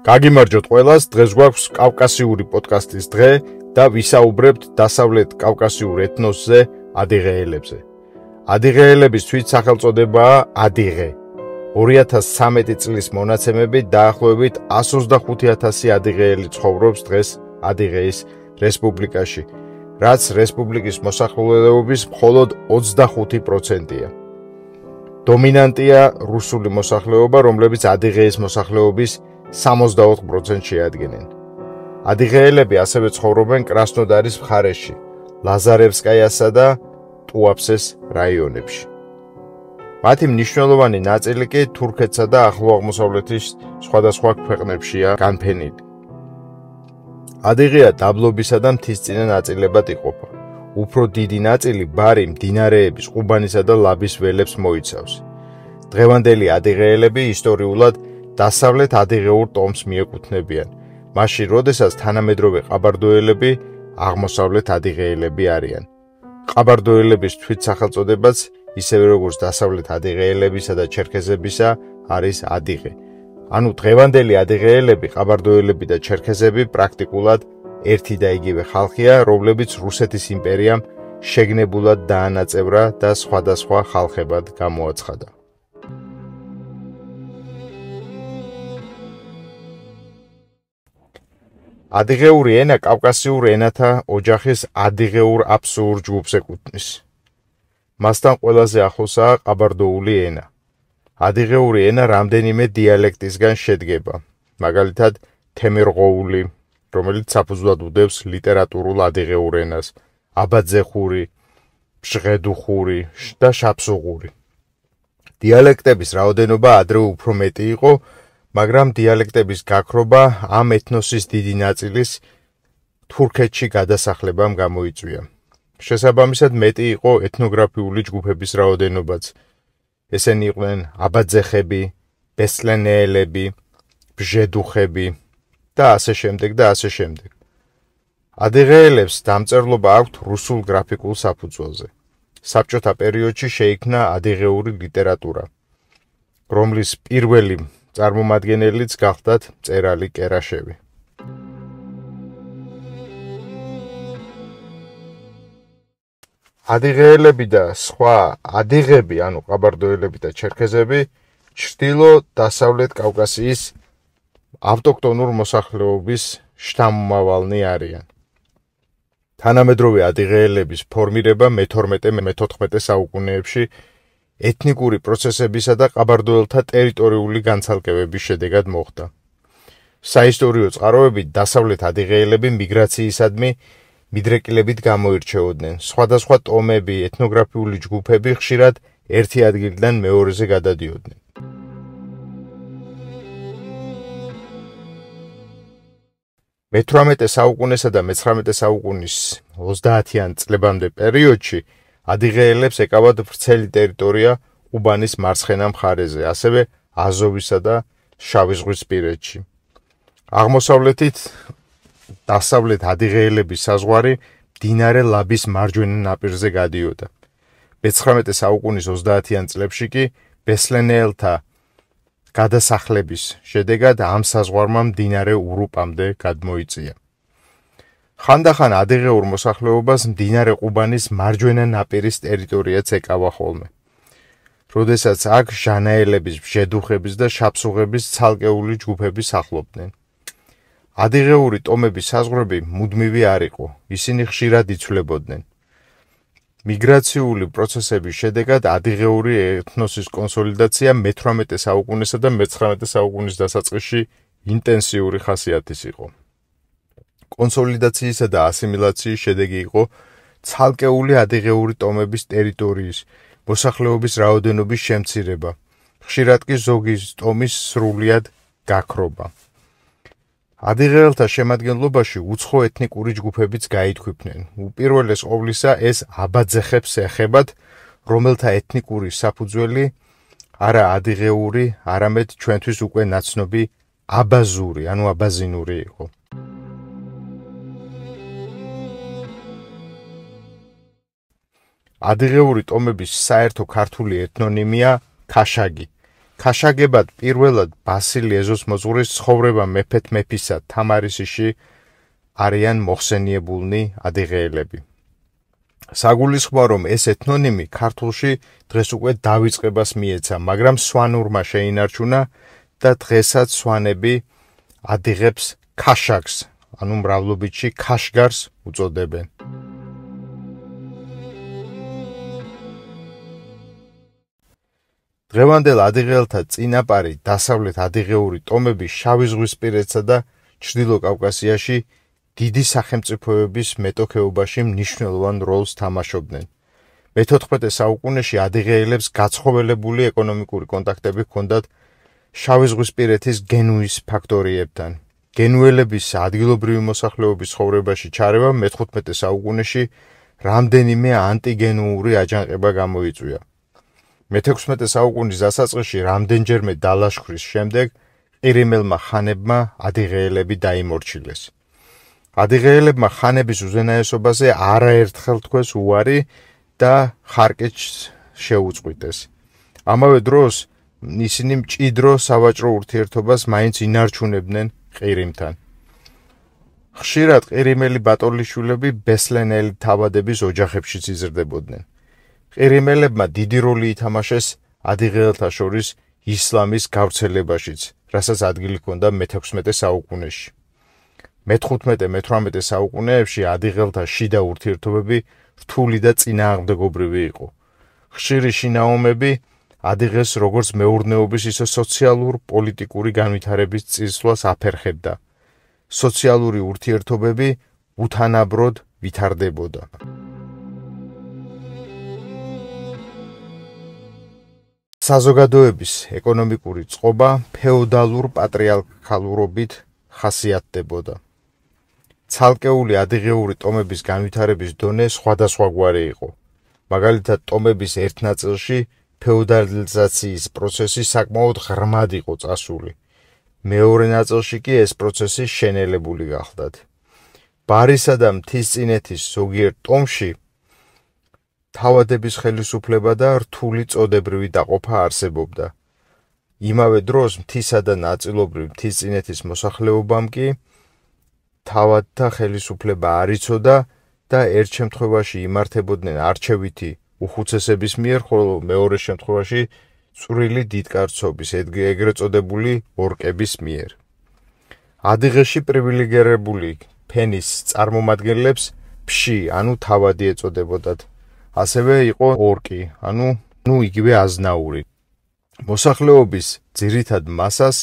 გაგიმარჯოთ ყველას, დღეს გვაქვს კავკასიური პოდკასტის დღე და ვისაუბრებთ დასავლეთ კავკასიურ ეთნოსზე, ადიღეელებზე. ადიღეელების თვითსახელწოდებაა ადიღე. 2013 წლის მონაცემებით დაახლოებით 125,000 ადიღეელი ცხოვრობს დღეს ადიღეის რესპუბლიკაში, რაც რესპუბლიკის მოსახლეობის მხოლოდ 25%-ია. დომინანტია რუსული მოსახლეობა, რომლებიც ადიღეის მოსახლეობის 64% შეადგენენ. ადიღეელები ასევე ცხოვრობენ კრასნოდარის მხარეში, ლაზარევსკაიასა და ტუაფსეს რაიონებში. მათი მნიშვნელოვანი ნაწილი კი თურქეთსა და ახლო აღმოსავლეთის სხვადასხვა ქვეყნებშია განფენილი. ადიღეა დაბლობისა და მთისწინა ნაწილებად იყოფა. უფრო დიდი ნაწილი ბარი, მდინარეების, ყუბანისა და ლაბის ველებს მოიცავს. დღევანდელი ადიღეელები ისტორიულად დასავლეთ ადიღეურ ტომს მიეკუთვნებიან, მაშინ როდესაც თანამედროვე ყაბარდოელები აღმოსავლეთ ადიღეელები არიან. ყაბარდოელების თვითსახელწოდებაც ისევე როგორც დასავლეთ ადიღეელებისა და ჩერქეზებისა არის ადიღე. ანუ დღევანდელი ადიღეელები, ყაბარდოელები და ჩერქეზები პრაქტიკულად ერთი და იგივე ხალხია, რომლებიც რუსეთის იმპერიამ შეგნებულად დაანაწევრა და სხვადასხვა ხალხებად გამოაცხადა. ადიღეური ენა კავკასიურ ენათა ოჯახის ადიღეურ აფსუურ ჯგუფს ეკუთვნის. მასთან ყველაზე ახლოსაა ყაბარდოული ენა. ადიღეური ენა რამდენიმე დიალექტისგან შედგება, მაგალითად თემერღოული, რომელიც საფუძვლად უდევს ლიტერატურულ ადიღეურ ენას, აბაძეხური, ბჟღედუხური და შაფსუღური. დიალექტების რაოდენობა ადრე უფრო მეტი იყო, მაგრამ დიალექტების გაქრობა ამ ეთნოსის დიდი ნაწილის თურქეთში გადასახლებამ გამოიწვია. შესაბამისად მეტი იყო ეთნოგრაფიული ჯგუფების რაოდენობაც. ესენი იყვნენ აბაძეხები, ბესლენეელები, ბჟედუხები და ასე შემდეგ და ასე შემდეგ. ადიღეელებს დამწერლობა აქვთ რუსულ გრაფიკულ საფუძველზე. საბჭოთა პერიოდში შეიქმნა ადიღეური ლიტერატურა, რომლის პირველი წარმომადგენელიც გახდათ მწერალი კერაშევი. ადიღეელები და სხვა ადიღები, ანუ ყაბარდოელები და ჩერქეზები, ჩრდილო-დასავლეთ კავკასიის ავტოქტონურ მოსახლეობის შთამომავალნი არიან. თანამედროვე ადიღეელების ფორმირება მე-12-მე-14 საუკუნეებში ეთნიკური პროცესებისა და ყაბარდოელთა ტერიტორიული განცალკევების შედეგად მოხდა. საისტორიო წყაროებით დასავლეთ ადიღეელები მიგრაციისადმი მიდრეკილებით გამოირჩეოდნენ. სხვადასხვა ტომები, ეთნოგრაფიული ჯგუფები ხშირად ერთი ადგილიდან მეორეზე გადადიოდნენ. მე-18 საუკუნესა და მე-19 საუკუნის 30-იან წლებამდე პერიოდში ადიღეელებს ეკავათ ვრცელი ტერიტორია ყუბანის მარცხენა მხარეზე, ასევე აზოვისა და შავი ზღვისპირეთში. აღმოსავლეთით დასავლეთ ადიღეელების საზღვარი მდინარე ლაბის მარჯვენა ნაპირზე გადიოდა. მე-19 საუკუნის 30-იან წლებში კი ბესლენეელთა გადასახლების შედეგად ამ საზღვარმა მდინარე ურუპამდე გადმოიწია. ხანდახან ადიღეურ მოსახლეობას მდინარე ყუბანის მარჯვენა ნაპირის ტერიტორიაც ეკავა ხოლმე. როდესაც აქ ჟანაელების, ბჟედუხების და შაფსუღების ცალკეული ჯგუფები სახლობდნენ. ადიღეური ტომების საზღვრები მუდმივი არ იყო, ისინი ხშირად იცვლებოდნენ. მიგრაციული პროცესების შედეგად ადიღეური ეთნოსის კონსოლიდაცია მე-18 საუკუნესა და მე-19 საუკუნის დასაწყისში ინტენსიური ხასიათის იყო. კონსოლიდაციისა და ასიმილაციის შედეგი იყო ცალკეული ადიღეური ტომების ტერიტორიის, მოსახლეობის რაოდენობის შემცირება, ხშირად კი ზოგი ტომის სრულიად გაქრობა. ადიღეელთა შემადგენლობაში უცხო ეთნიკური ჯგუფებიც გაითქვიფნენ. უპირველეს ყოვლისა ეს აბაძეხებს ეხებათ, რომელთა ეთნიკური საფუძველი არა ადიღეური, არამედ ჩვენთვის უკვე ნაცნობი აბაზური, ანუ აბაზინური იყო. ადიღეური ტომების საერთო ქართული ეთნონიმია ქაშაგი. ქაშაგებად პირველად ბასილი ეზოსმოძღვრის ცხოვრება მეფეთ მეფისა თამარისში არიან მოხსენიებულნი ადიღეელები. საგულისხმოა, რომ ეს ეთნონიმი ქართულში დღეს უკვე დავიწყებას მიეცა, მაგრამ სვანურმა შეინარჩუნა და დღესაც სვანები ადიღებს ქაშაგს, ანუ მრავლობითში ქაშგარს უწოდებენ. დღევანდელ ადიღეელთა წინაპარი დასავლეთ ადიღეური ტომები შავი ზღვისპირეთსა და ჩრდილო კავკასიაში დიდი სახელმწიფოების მეტოქეობაში მნიშვნელოვან როლს თამაშობდნენ. მე-14 საუკუნეში ადიღეელებს გაცხოველებული ეკონომიკური კონტაქტები ჰქონდათ შავი ზღვისპირეთის გენუის ფაქტორიებთან. გენუელების ადგილობრივი მოსახლეობის ცხოვრებაში ჩარევა მე-15 საუკუნეში რამდენიმე ანტიგენუური აჯანყება გამოიწვია. მე-16 საუკუნის დასაწყისში რამდენჯერმე დალაშქვრის შემდეგ ყირიმელმა ხანებმა ადიღეელები დაიმორჩილეს. ადიღეელებმა ხანების უზენაესობაზე არაერთხელ თქვეს უარი და ხარკეჩს შეუწყვიტეს. ამავე დროს ისინი მჭიდრო სავაჭრო ურთიერთობას მაინც ინარჩუნებდნენ ყირიმთან. ხშირად ყირიმელი ბატონიშვილები ბესლენელი თავადების ოჯახებშიც იზრდებოდნენ. ყირიმელებმა დიდი როლი ითამაშეს ადიღეელთა შორის ისლამის გავრცელებაშიც, რასაც ადგილი ჰქონდა მე-16 საუკუნეში. მე-15-მე-18 საუკუნეებში ადიღეელთა შიდა ურთიერთობები რთული და წინააღმდეგობრივი იყო. ხშირი შინაომები ადიღეს როგორც მეურნეობის, ისე სოციალურ-პოლიტიკური განვითარების წინსვლას აფერხებდა. სოციალური ურთიერთობები უთანაბროდ ვითარდებოდა. საზოგადოების ეკონომიკური წყობა ფეოდალურ პატრიარქალურობით ხასიათდებოდა. ცალკეული ადიღეური ტომების განვითარების დონე სხვადასხვაგვარი იყო. მაგალითად, ტომების ერთ ნაწილში ფეოდალიზაციის პროცესი საკმაოდ ღრმად იყო წასული. მეორე ნაწილში კი ეს პროცესი შენელებული გახლდათ. ბარისა და მთისწინეთის ზოგიერთ ტომში თავადების ხელისუფლება და რთული წოდებრივი დაყოფა არსებობდა. იმავე დროს მთისა და ნაწილობრივ მთისწინეთის მოსახლეობამ კი თავადთა ხელისუფლება არ იცოდა და ერთ შემთხვევაში იმართებოდნენ არჩევითი უხუცესების მიერ, ხოლო მეორე შემთხვევაში წვრილი დიდკაცობის, ეგრეთ წოდებული ორკების მიერ. ადიღეში პრივილეგირებული ფენის წარმომადგენლებს ფში, ანუ თავადი ეწოდებოდათ. ასევე იყო ორკი, ანუ იგივე აზნაური. მოსახლეობის ძირითად მასას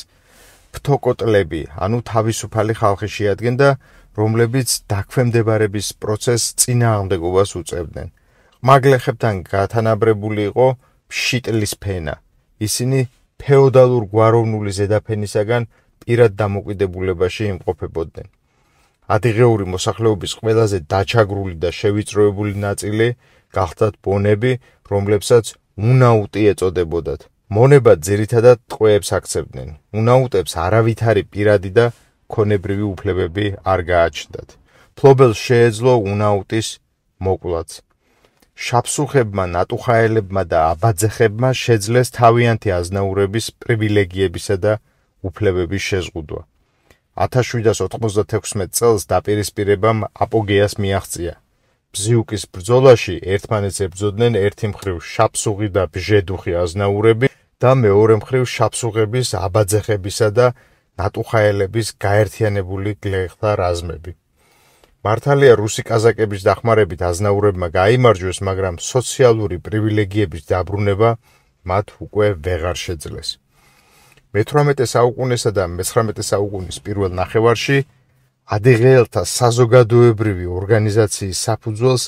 ფთოკოტლები, ანუ თავისუფალი ხალხი შეადგენდა, რომლებიც დაქვემდებარების პროცესს წინააღმდეგობას უწევდნენ. ყმაგლეხებთან გათანაბრებული იყო ფშიტლის ფენა. ისინი ფეოდალურ გვაროვნული ზედაფენისაგან პირად დამოკიდებულებაში იმყოფებოდნენ. ადიღეური მოსახლეობის ყველაზე დაჩაგრული და შევიწროებული ნაწილი გახლდათ ბონები, რომლებსაც უნაუტი ეწოდებოდათ. მონებად ძირითადად ტყვეებს აქცევდნენ. უნაუტებს არავითარი პირადი და ქონებრივი უფლებები არ გააჩნდათ. ფლობელს შეეძლო უნაუტის მოკვლაც. შაფსუხებმა, ნატუხაელებმა და აბაძეხებმა შეძლეს თავიანთი აზნაურების პრივილეგიებისა და უფლებების შეზღუდვა. 1796 წელს დაპირისპირებამ აპოგეას მიაღწია. ბზიუკის ბრძოლაში ერთმანეთს ებრძოდნენ ერთი მხრივ შაფსუღი და ბჟედუხი აზნაურები და მეორე მხრივ შაფსუღების, აბაძეხებისა და ნატუხაელების გაერთიანებული გლეხთა რაზმები. მართალია რუსი კაზაკების დახმარებით აზნაურებმა გაიმარჯვეს, მაგრამ სოციალური პრივილეგიების დაბრუნება მათ უკვე ვეღარ შეძლეს. მე-18 საუკუნესა და მე-19 საუკუნის პირველ ნახევარში ადიღეელთა საზოგადოებრივი ორგანიზაციის საფუძველს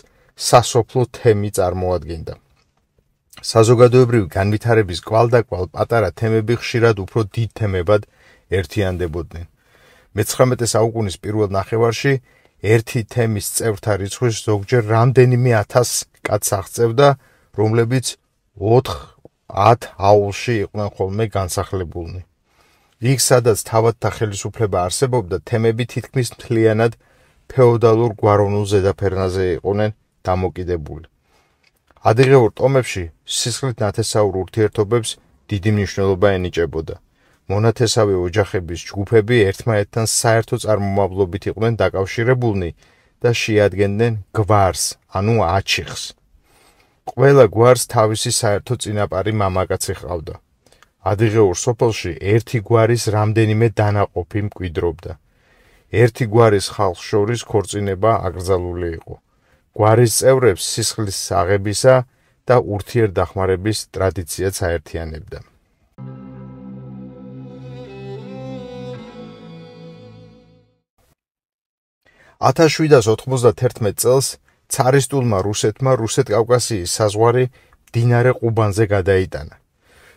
სასოფლო თემი წარმოადგენდა. საზოგადოებრივი განვითარების კვალდაკვალ პატარა თემები ხშირად უფრო დიდ თემებად ერთიანდებოდნენ. მე-19 საუკუნის პირველ ნახევარში ერთი თემის წევრთა რიცხვი ზოგჯერ რამდენიმე ათას კაცს აღწევდა, რომლებიც 4-10 აულში იყვნენ ხოლმე განსახლებულნი. იქ, სადაც თავადთა ხელისუფლება არსებობდა, თემები თითქმის მთლიანად ფეოდალურ გვაროვნულ ზედაფენაზე იყვნენ დამოკიდებული. ადიღეურ ტომებში სისხლით ნათესაურ ურთიერთობებს დიდი მნიშვნელობა ენიჭებოდა. მონათესავე ოჯახების ჯგუფები ერთმანეთთან საერთო წარმომავლობით იყვნენ დაკავშირებულნი და შეადგენდნენ გვარს, ანუ აჩიხს. ყველა გვარს თავისი საერთო წინაპარი მამაკაცი ჰყავდა. ადიღეურ სოფელში ერთი გვარის რამდენიმე დანაყოფი მკვიდრობდა. ერთი გვარის ხალხს შორის ქორწინება აკრძალული იყო. გვარის წევრებს სისხლის აღებისა და ურთიერთდახმარების ტრადიციაც აერთიანებდა. (1791) წელს ცარისტულმა რუსეთმა რუსეთ-კავკასიის საზღვარი მდინარე ყუბანზე გადაიტანა.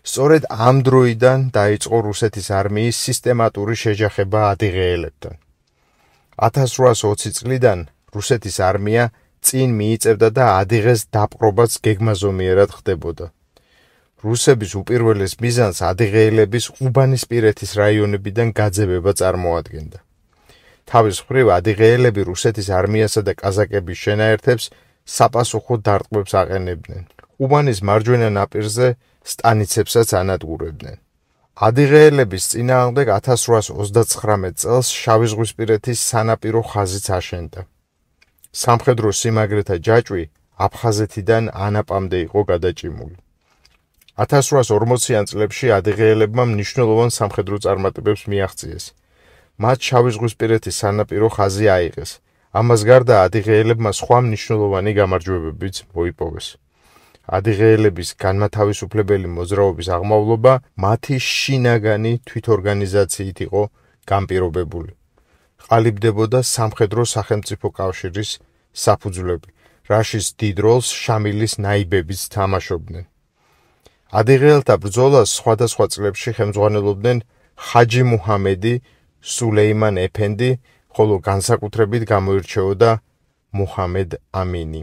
სწორედ ამ დროიდან დაიწყო რუსეთის არმიის სისტემატური შეჯახება ადიღეელებთან. 1820 წლიდან რუსეთის არმია წინ მიიწევდა და ადიღეს დაპყრობაც გეგმაზომიერად ხდებოდა. რუსების უპირველეს მიზანს ადიღეელების ყუბანისპირეთის რაიონებიდან გაძევება წარმოადგენდა. თავის მხრივ ადიღეელები რუსეთის არმიასა და კაზაკების შენაერთებს საპასუხო დარტყმებს აყენებდნენ. ყუბანის მარჯვენა ნაპირზე სტანიცებსაც ანადგურებდნენ. ადიღეელების წინააღმდეგ 1839 წელს შავიზღვისპირეთის სანაპირო ხაზიც აშენდა. სამხედრო სიმაგრეთა ჯაჭვი აფხაზეთიდან ანაპამდე იყო გადაჭიმული. 1840-იან წლებში ადიღეელებმა მნიშვნელოვან სამხედრო წარმატებებს მიაღწიეს. მათ შავიზღვისპირეთის სანაპირო ხაზი აიღეს. ამას გარდა ადიღეელებმა სხვა მნიშვნელოვანი გამარჯვებებიც მოიპოვეს. ადიღეელების განმათავისუფლებელი მოძრაობის აღმავლობა მათი შინაგანი თვითორგანიზაციით იყო განპირობებული. ყალიბდებოდა სამხედრო სახელმწიფო კავშირის საფუძვლები, რაშიც დიდ როლს შამილის ნაიბებიც თამაშობდნენ. ადიღეელთა ბრძოლას სხვადასხვა წლებში ხელმძღვანელობდნენ ხაჯი მუჰამედი, სულეიმან ეფენდი, ხოლო განსაკუთრებით გამოირჩეოდა მუჰამედ ამინი.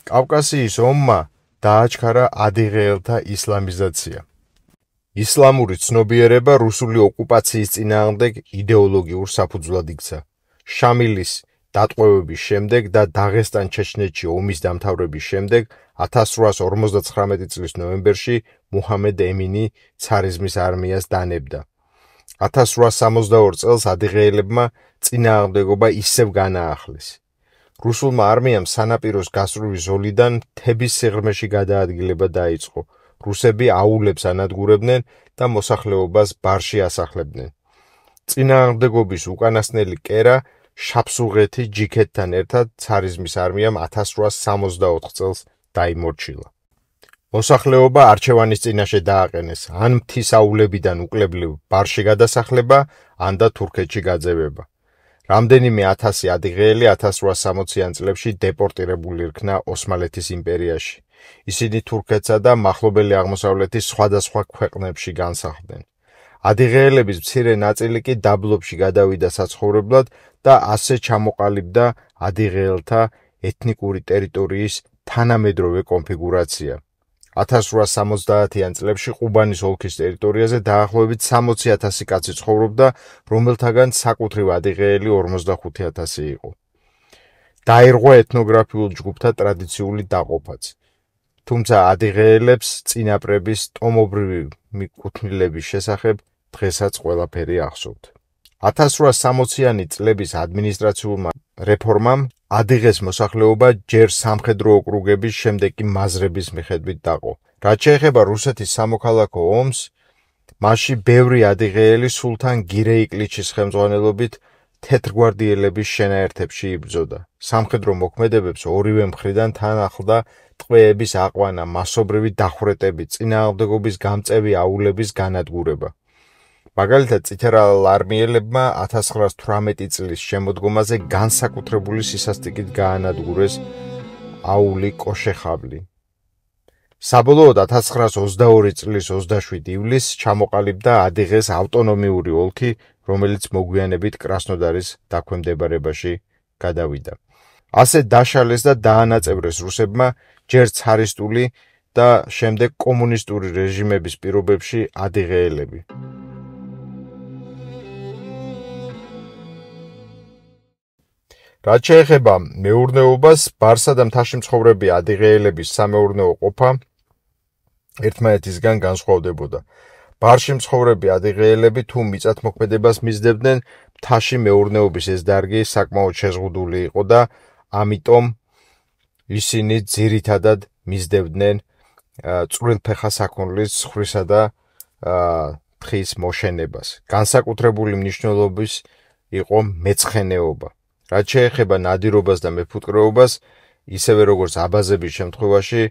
კავკასიის ომმა დააჩქარა ადიღეელთა ისლამიზაცია. ისლამური ცნობიერება რუსული ოკუპაციის წინააღმდეგ იდეოლოგიურ საფუძვლად იქცა. შამილის დატყვევების შემდეგ და დაღესტან-ჩეჩნეთში ომის დამთავრების შემდეგ 1859 წლის ნოემბერში მუჰამედ ემინი ცარიზმის არმიას დანებდა. 1862 წელს ადიღეელებმა წინააღმდეგობა ისევ განაახლეს. რუსულმა არმიამ სანაპიროს გასწვრივი ზოლიდან მთების სიღრმეში გადაადგილება დაიწყო. რუსები აულებს ანადგურებდნენ და მოსახლეობას ბარში ასახლებდნენ. წინააღმდეგობის უკანასკნელი კერა შაფსუღეთი ჯიქეთთან ერთად ცარიზმის არმიამ 1864 წელს დაიმორჩილა. მოსახლეობა არჩევანის წინაშე დააყენეს, ან მთის აულებიდან უკლებლივ ბარში გადასახლება, ან და თურქეთში გაძევება. რამდენიმე ათასი ადიღეელი 1860-იან წლებში დეპორტირებული იქნა ოსმალეთის იმპერიაში. ისინი თურქეთსა და მახლობელი აღმოსავლეთის სხვადასხვა ქვეყნებში განსახლდნენ. ადიღეელების მცირე ნაწილი კი დაბლობში გადავიდა საცხოვრებლად და ასე ჩამოყალიბდა ადიღეელთა ეთნიკური ტერიტორიის თანამედროვე კონფიგურაცია. 1870-იან წლებში ყუბანის ოლქის ტერიტორიაზე დაახლოებით 60,000 კაცი ცხოვრობდა, რომელთაგან საკუთრივ ადიღეელი 45,000 იყო. დაირღვა ეთნოგრაფიულ ჯგუფთა ტრადიციული დაყოფაც. თუმცა ადიღეელებს წინაპრების ტომობრივი მიკუთვნილების შესახებ დღესაც ყველაფერი ახსოვთ. 1860-იანი წლების ადმინისტრაციულმა რეფორმამ ადიღეს მოსახლეობა ჯერ სამხედრო ოკრუგების, შემდეგ კი მაზრების მიხედვით დაყო. რაც შეეხება რუსეთის სამოქალაქო ომს, მასში ბევრი ადიღეელი სულთან გირეიკლიჩის ხელმძღვანელობით თეთრგვარდიელების შენაერთებში იბრძოდა. სამხედრო მოქმედებებს ორივე მხრიდან თან ახლდა ტყვეების აყვანა, მასობრივი დახვრეტები, წინააღმდეგობის გამწევი აულების განადგურება. მაგალითად, წითელ არმიელებმა 1918 წლის შემოდგომაზე განსაკუთრებული სისასტიკით გაანადგურეს აული კოშეხაბლი. საბოლოოდ 1922 წლის 27 ივლისს ჩამოყალიბდა ადიღეს ავტონომიური ოლქი, რომელიც მოგვიანებით კრასნოდარის დაქვემდებარებაში გადავიდა. ასე დაშალეს და დაანაწევრეს რუსებმა ჯერ ცარისტული და შემდეგ კომუნისტური რეჟიმების პირობებში ადიღეელები. რაც შეეხება მეურნეობას, ბარსა და მთაში მცხოვრები ადიღეელების სამეურნეო ყოფა ერთმანეთისგან განსხვავდებოდა. ბარში მცხოვრები ადიღეელები თუ მიწათმოქმედებას მისდევდნენ, მთაში მეურნეობის ეს დარგი საკმაოდ შეზღუდული იყო და ამიტომ ისინი ძირითადად მისდევდნენ წვრილფეხა საქონლის ცხვრისა და თხის მოშენებას. განსაკუთრებული მნიშვნელობის იყო მეცხენეობა. რაც შეეხება ნადირობას და მეფუტკრეობას, ისევე როგორც აბაზების შემთხვევაში,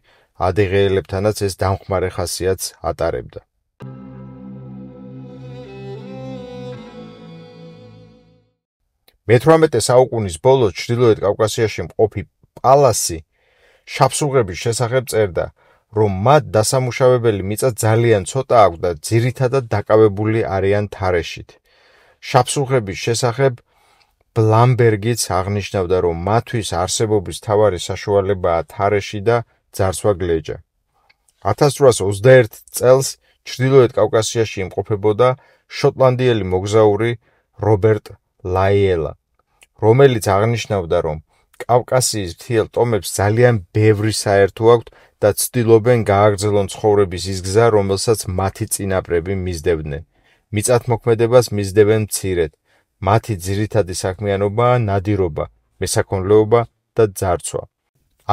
ადიღეელებთანაც ეს დამხმარე ხასიათს ატარებდა. მე-18 საუკუნის ბოლოს ჩრდილოეთ კავკასიაში მყოფი პალასი შაფსუღების შესახებ წერდა, რომ მათ დასამუშავებელი მიწა ძალიან ცოტა აქვს და ძირითადად დაკავებული არიან თარეშით. შაფსუღების შესახებ ბლამბერგიც აღნიშნავდა, რომ მათთვის არსებობის მთავარი საშუალებაა თარეში და ძარცვა გლეჯა. 1821 წელს ჩრდილოეთ კავკასიაში იმყოფებოდა შოტლანდიელი მოგზაური რობერტ ლაიელა, რომელიც აღნიშნავდა, რომ კავკასიის მთიელ ტომებს ძალიან ბევრი საერთო აქვთ და ცდილობენ გააგრძელონ ცხოვრების ის გზა, რომელსაც მათი წინაპრები მისდევდნენ. მიწათმოქმედებას მისდევენ მცირედ. მათი ძირითადი საქმიანობაა ნადირობა, მესაქონლეობა და ძარცვა.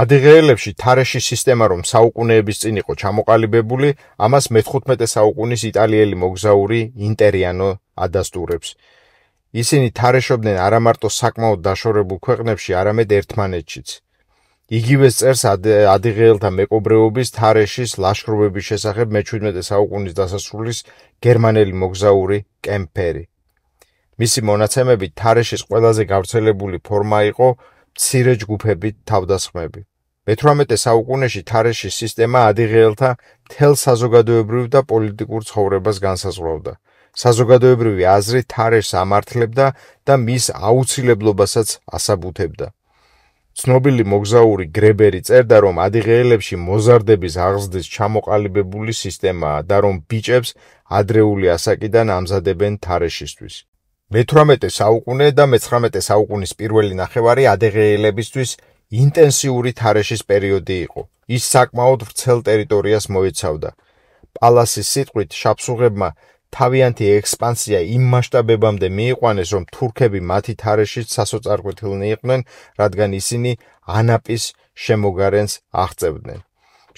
ადიღეელებში თარეში სისტემა, რომ საუკუნეების წინ იყო ჩამოყალიბებული, ამას მე-15 საუკუნის იტალიელი მოგზაური ინტერიანო ადასტურებს. ისინი თარეშობდნენ არა მარტო საკმაოდ დაშორებულ ქვეყნებში, არამედ ერთმანეთშიც. იგივე წერს ადიღეელთა მეკობრეობის თარეშის ლაშქრობების შესახებ მე-17 საუკუნის დასასრულის გერმანელი მოგზაური კემპერი. მისი მონაცემებით თარეშის ყველაზე გავრცელებული ფორმა იყო მცირე ჯგუფებით თავდასხმები. მე-18 საუკუნეში თარეშის სისტემა ადიღეელთა მთელ საზოგადოებრივ და პოლიტიკურ ცხოვრებას განსაზღვრავდა. საზოგადოებრივი აზრი თარეშს ამართლებდა და მის აუცილებლობასაც ასაბუთებდა. ცნობილი მოგზაური გრებერი წერდა, რომ ადიღეელებში მოზარდების აღზრდის ჩამოყალიბებული სისტემაა და რომ ბიჭებს ადრეული ასაკიდან ამზადებენ თარეშისთვის. მე-18 საუკუნე და მე-19 საუკუნის პირველი ნახევარი ადიღეელებისთვის ინტენსიური თარეშის პერიოდი იყო. ის საკმაოდ ვრცელ ტერიტორიას მოიცავდა. პალასის სიტყვით, შაფსუღებმა თავიანთი ექსპანსია იმ მასშტაბებამდე მიიყვანეს, რომ თურქები მათი თარეშიც სასოწარკვეთილნი იყვნენ, რადგან ისინი ანაპის შემოგარენს აღწევდნენ.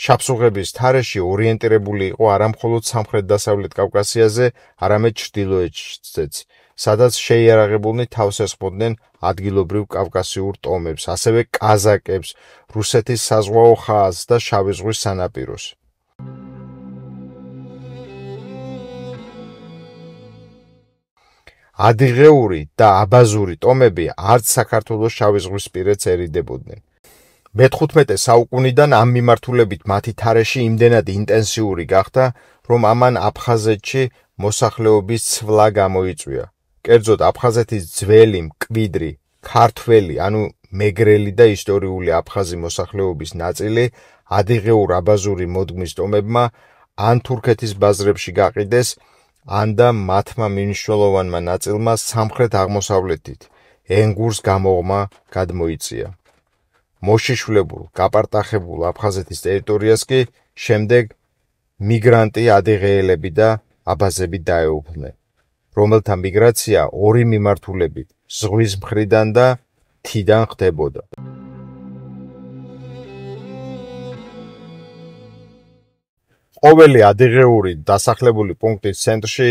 შაფსუღების თარეში ორიენტირებული იყო არამხოლოდ სამხრეთ-დასავლეთ კავკასიაზე, არამედ ჩრდილოეთშიც, სადაც შეიარაღებულნი თავს ესხმოდნენ ადგილობრივ კავკასიურ ტომებს, ასევე კაზაკებს, რუსეთის საზღვაო ხაზს და შავი ზღვის სანაპიროს. ადიღეური და აბაზური ტომები არც საქართველოს შავი ზღვისპირეთს ერიდებოდნენ. მე-15 საუკუნიდან ამ მიმართულებით მათი თარეში იმდენად ინტენსიური გახდა, რომ ამან აფხაზეთში მოსახლეობის ცვლა გამოიწვია. კერძოდ, აფხაზეთის ძველი, მკვიდრი, ქართველი, ანუ მეგრელი და ისტორიული აფხაზი მოსახლეობის ნაწილი ადიღეურ-აბაზური მოდგმის ტომებმა ან თურქეთის ბაზრებში გაყიდეს, ან და მათმა მნიშვნელოვანმა ნაწილმა სამხრეთ-აღმოსავლეთით ენგურს გამოღმა გადმოიწია. მოშიშვლებულ, გაპარტახებულ აფხაზეთის ტერიტორიას კი შემდეგ მიგრანტი ადიღეელები და აბაზები დაეუფლნენ, რომელთა მიგრაცია ორი მიმართულებით, ზღვის მხრიდან და მთიდან ხდებოდა. ყოველი ადიღეური დასახლებული პუნქტის ცენტრში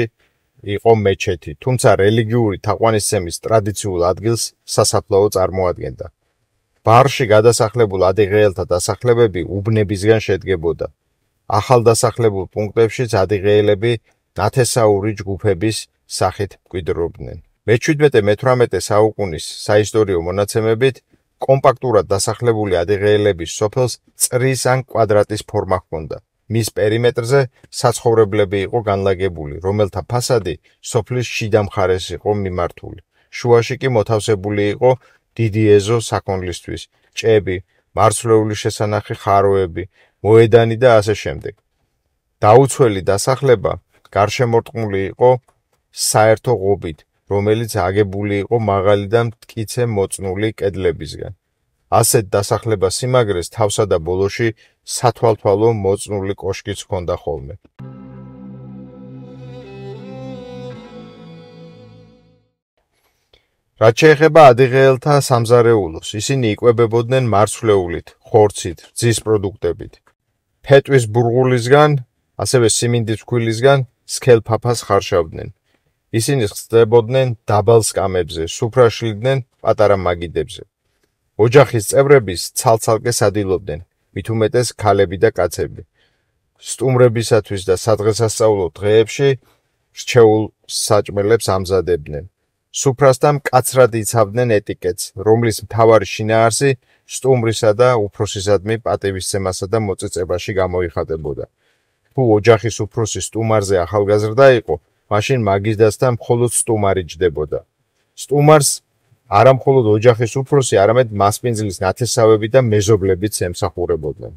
იყო მეჩეთი, თუმცა რელიგიური თაყვანისცემის ტრადიციულ ადგილს სასაფლაო წარმოადგენდა. ბარში გადასახლებულ ადიღეელთა დასახლებები უბნებისგან შედგებოდა. ახალ დასახლებულ პუნქტებშიც ადიღეელები ნათესაური ჯგუფების სახით მკვიდრობდნენ. მე-17-მე-18 საუკუნის საისტორიო მონაცემებით კომპაქტურად დასახლებული ადიღეელების სოფელს წრის ან კვადრატის ფორმა ჰქონდა. მის პერიმეტრზე საცხოვრებლები იყო განლაგებული, რომელთა ფასადი სოფლის შიდა მხარეს იყო მიმართული. შუაში კი მოთავსებული იყო დიდი ეზო საქონლისთვის, ჭები, მარცვლეული შესანახი ხაროები, მოედანი და ასე შემდეგ. დაუცველი დასახლება გარშემორტყმული იყო საერთო ღობით, რომელიც აგებული იყო მაღალი და მტკიცე მოწნული კედლებისგან. ასეთ დასახლება სიმაგრეს თავსა და ბოლოში სათვალთვალო მოწნული კოშკიც ჰქონდა ხოლმე. რაც შეეხება ადიღეელთა სამზარეულოს, ისინი იკვებებოდნენ მარცვლეულით, ხორცით, რძის პროდუქტებით. ფეტვის ბურღულისგან, ასევე სიმინდის ფქვილისგან სქელფაფას ხარშავდნენ. ისინი ხსდებოდნენ დაბალ სკამებზე, სუფრაშლიდნენ პატარა მაგიდებზე. ოჯახის წევრების ცალ-ცალკე სადილობდნენ, მით უმეტეს ქალები და კაცები. სტუმრებისათვის და სადღესასწაულო დღეებში რჩეულ საჭმელებს ამზადებდნენ. სუფრასთან მკაცრად იცავდნენ ეტიკეტს, რომლის მთავარი შინაარსი სტუმრისა და უფროსისადმი პატივისცემასა და მოწიწებაში გამოიხატებოდა. თუ ოჯახის უფროსი სტუმარზე ახალგაზრდა იყო, მაშინ მაგიდასთან მხოლოდ სტუმარი ჯდებოდა. სტუმარს არა მხოლოდ ოჯახის უფროსი, არამედ მასპინძლის ნათესავები და მეზობლებიც ემსახურებოდნენ.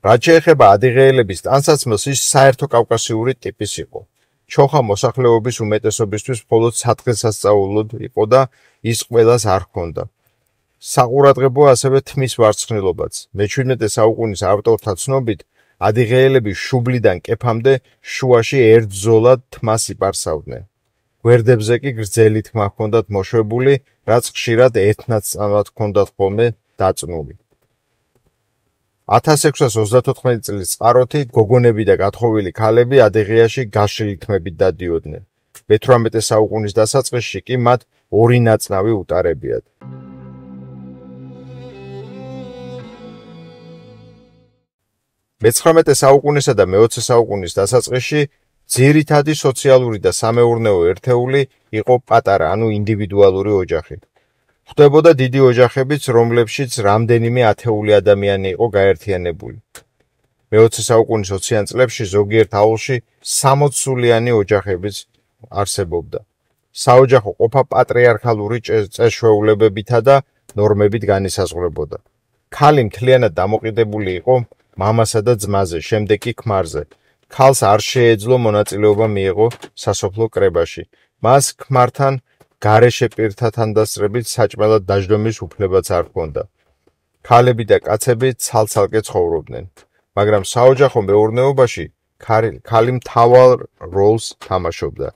რაც შეეხება ადიღეელების ტანსაცმელს, ის საერთო კავკასიური ტიპის იყო. ჩოხა მოსახლეობის უმეტესობისთვის მხოლოდ სადღესასწაულოდ იყო და ის ყველას არ ჰქონდა. საყურადღებოა ასევე თმის ვარცხნილობაც. მე-17 საუკუნის ავტორთა ცნობით, ადიღეელები შუბლიდან კეფამდე შუაში ერთბრძოლად თმას იპარსავდნენ. გვერდებზე კი გრძელი თმა ჰქონდათ მოშვებული, რაც ხშირად ერთნაცწამად ჰქონდათ ხოლმე დაწნული. 1634 წლის წყაროთი გოგონები და გათხოვილი ქალები ადიღეაში გაშლილი თმებით დადიოდნენ. მე-18 საუკუნის დასაწყისში კი მათ ორი ნაწნავი უტარებიათ. მე-19 საუკუნისა და მე-20 საუკუნის დასაწყისში ძირითადი სოციალური და სამეურნეო ერთეული იყო პატარა, ანუ ინდივიდუალური ოჯახი. ხდებოდა დიდი ოჯახებიც, რომლებშიც რამდენიმე ათეული ადამიანი იყო გაერთიანებული. მე-20 საუკუნის 20-იან წლებში ზოგიერთ აუზში 60 სულიანი ოჯახებიც არსებობდა. საოჯახო ყოფა პატრიარქალური წესშეულებებითა და ნორმებით განისაზღვრებოდა. ქალი მთლიანად დამოკიდებული იყო მამასა და ძმაზე, შემდეგ კი ქმარზე. ქალს არ შეეძლო მონაწილეობა მიეღო სასოფლო კრებაში. მას ქმართან გარეშე პირთა თანდასწრებით საჭმელად დაждომის უფლებაც არ ჰქონდა. ქალები და კაცები ცალ-ცალკე ცხოვრობდნენ, მაგრამ საოჯახო მეურნეობაში ქალი მთავარ როლს თამაშობდა.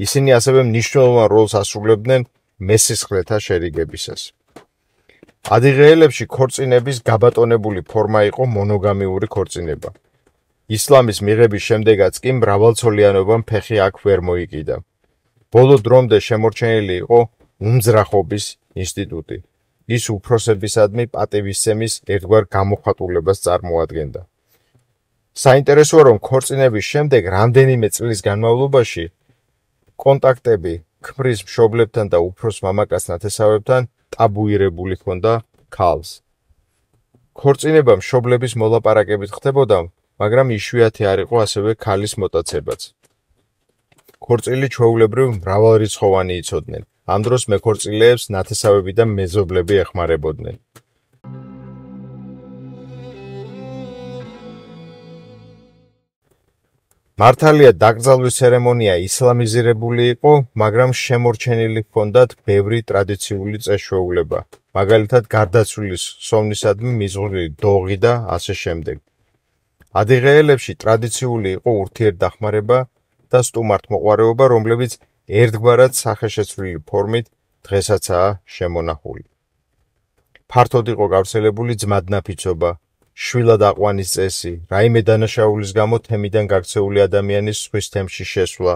ისინი ასევე მნიშვნელოვან როლს ასრულებდნენ მესისხლეთა შერიგებისას. ადიღეელებში ქორწინების გაბატონებული ფორმა იყო მონოგამიური ქორწინება. ისლამის მიღების შემდეგაც კი მრავალცოლიანობამ ფეხი აქ ვერ მოიკიდა. ბოლო დრომდე შემორჩენილი იყო უმძრახობის ინსტიტუტი. ის უფროსებისადმი პატივისცემის ერთგვარ გამოხატულებას წარმოადგენდა. საინტერესოა, რომ ქორწინების შემდეგ რამდენიმე წლის განმავლობაში კონტაქტები ქმრის მშობლებთან და უფროს მამაკაც ნათესავებთან ტაბუირებული ჰქონდა ქალს. ქორწინება მშობლების მოლაპარაკებით ხდებოდა, მაგრამ იშვიათი არ იყო ასევე ქალის მოტაცებაც. ქორწილი ჩვეულებრივ მრავალრიცხოვანი იცოდნენ. ამ დროს მეკორწილეებს ნათესავები და მეზობლები ეხმარებოდნენ. მართალია დაკრძალვის ცერემონია ისლამიზირებული იყო, მაგრამ შემორჩენილი ჰქონდათ ბევრი ტრადიციული წესშეულება, მაგალითად გარდაცვლილის სოვნისადმი მიზღვრილი დოღი და ასე შემდეგ. ადიღეელებში ტრადიციული იყო ურთიერთდახმარება და სტუმართმოყვარეობა, რომლებიც ერთგვარად სახეშეცვლილი ფორმით დღესაცაა შემონახული. ფართოდ იყო გავრცელებული ძმადნაფიცობა, შვილად აყვანის წესი, რაიმე დანაშაულის გამო თემიდან გაქცეული ადამიანის სხვის თემში შესვლა,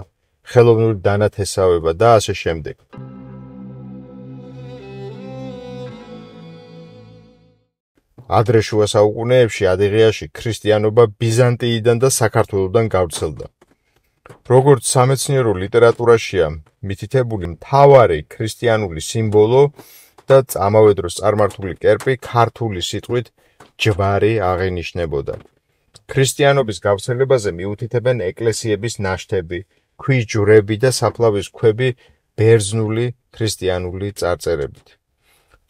ხელოვნური დანათესავება და ასე შემდეგ. ადრე შუა საუკუნეებში ადიღეაში ქრისტიანობა ბიზანტიიდან და საქართველოსდან გავრცელდა. როგორც სამეცნიერო ლიტერატურაშია მითითებული, მთავარი ქრისტიანული სიმბოლო და ამავე დროს წარმართული კერპი ქართული სიტყვით ჯვარი აღინიშნებოდა. ქრისტიანობის გავრცელებაზე მიუთითებენ ეკლესიების ნაშთები, ქვის ჯვრები და საფლავის ქვები ბერძნული ქრისტიანული წარწერებით.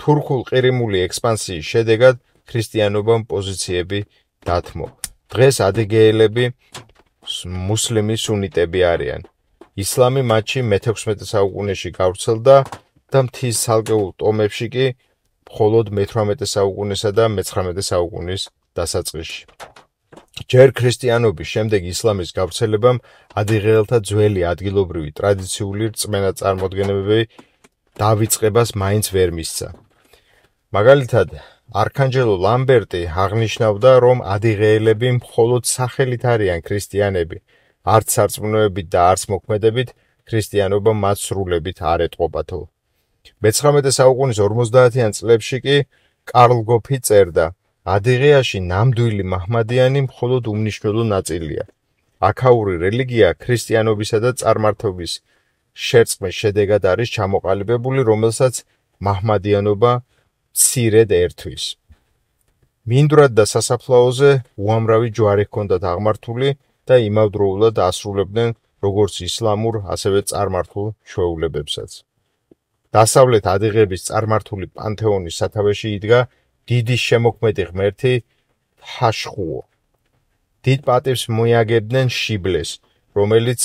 თურქულ-ყირიმული ექსპანსიის შედეგად ქრისტიანობამ პოზიციები დათმო. დღეს ადიგეელები მუსლიმი სუნიტები არიან. ისლამი მათში მე-16 საუკუნეში გავრცელდა და მთის ცალკეულ ტომებში კი მხოლოდ მე-18 საუკუნესა და მე-19 საუკუნის დასაწყისში. ჯერ ქრისტიანობის შემდეგ ისლამის გავრცელებამ ადიღეელთა ძველი ადგილობრივი ტრადიციული რწმენა წარმოდგენები დავიწყებას მაინც ვერ მისცა. მაგალითად, არქანჯელო ლამბერტი აღნიშნავდა, რომ ადიღეელები მხოლოდ სახელით არიან ქრისტიანები, არც სარწმუნოებით და არც მოქმედებით ქრისტიანობა მათ სრულებით არ ეტყობათო. მე-19 საუკუნის 50-იან წლებში კი კარლ გოფი წერდა: ადიღეაში ნამდვილი მაჰმადიანი მხოლოდ უმნიშვნელო ნაწილია. აქაური რელიგია ქრისტიანობისა და წარმართობის შერწყმის შედეგად არის ჩამოყალიბებული, რომელსაც მაჰმადიანობა მცირედ ერთვის. მინდვრად და სასაფლაოზე უამრავი ჯვარი ჰქონდათ აღმართული და იმავდროულად ასრულებდნენ როგორც ისლამურ, ასევე წარმართულ ჩვეულებებსაც. დასავლეთ ადიღეების წარმართული პანთეონის სათავეში იდგა დიდი შემოქმედი ღმერთი ჰაშხუო. დიდ პატივს მოიაგებდნენ შიბლეს, რომელიც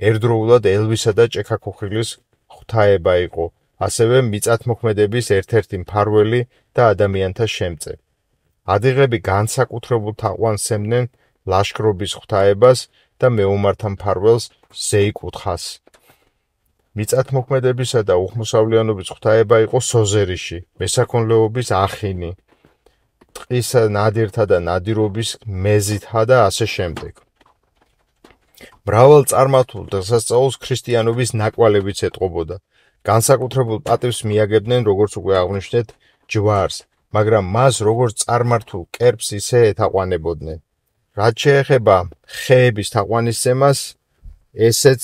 ერთდროულად ელვისა და ჭექაქუხილის ღვთაება იყო, ასევე მიწათმოქმედების ერთ-ერთი მფარველი და ადამიანთა შემწე. ადიღები განსაკუთრებულ თაყვანს სცემდნენ ლაშქრობის ღვთაებას და მეომართა მფარველს ზეიკუთხას. მიწათმოქმედებისა და უხმოსავლიანობის ღვთაება იყო სოზერიში, მესაქონლეობის ახინი, ტყისა ნადირთა და ნადირობის მეზითა და ასე შემდეგ. მრავალ წარმართულ დღესასწაულს ქრისტიანობის ნაკვალებიც ეტყობოდა. განსაკუთრებულ პატივს მიაგებდნენ, როგორც უკვე აღვნიშნეთ, ჯვარს, მაგრამ მას როგორც წარმართულ კერპს ისე ეთაყვანებოდნენ. რაც შეეხება ხეების თაყვანისცემას, ესეც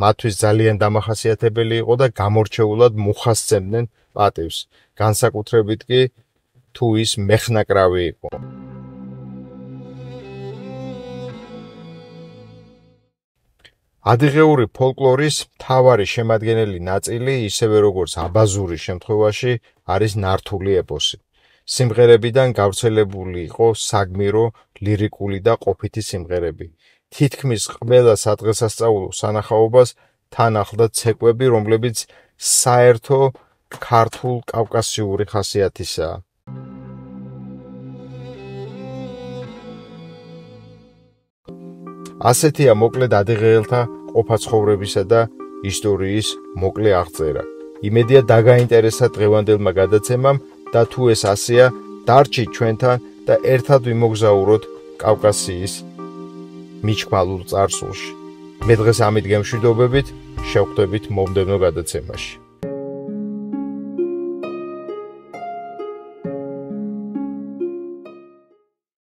მათთვის ძალიან დამახასიათებელი იყო და გამორჩეულად მუხას სცემდნენ პატივს, განსაკუთრებით კი თუ ის მეხნაკრავი იყო. ადიღეური ფოლკლორის მთავარი შემადგენელი ნაწილი, ისევე როგორც აბაზურის შემთხვევაში, არის ნართული ეპოსი. სიმღერებიდან გავრცელებული იყო საგმირო, ლირიკული და ყოფითი სიმღერები. თითქმის ყველა სადღესასწაულო სანახაობას თან ახლდა ცეკვები, რომლებიც საერთო ქართულ კავკასიური ხასიათისაა. ასეთია მოკლედ ადიღეელთა ყოფაცხოვრებისა და ისტორიის მოკლე აღწერა. იმედია დაგაინტერესა დღევანდელმა გადაცემამ და თუ ეს ასეა, დარჩით ჩვენთან და ერთად ვიმოგზაუროთ კავკასიის მიჩქმალულ წარსულში. მე დღეს ამით გემშვიდობებით, შევხვდებით მომდევნო გადაცემაში.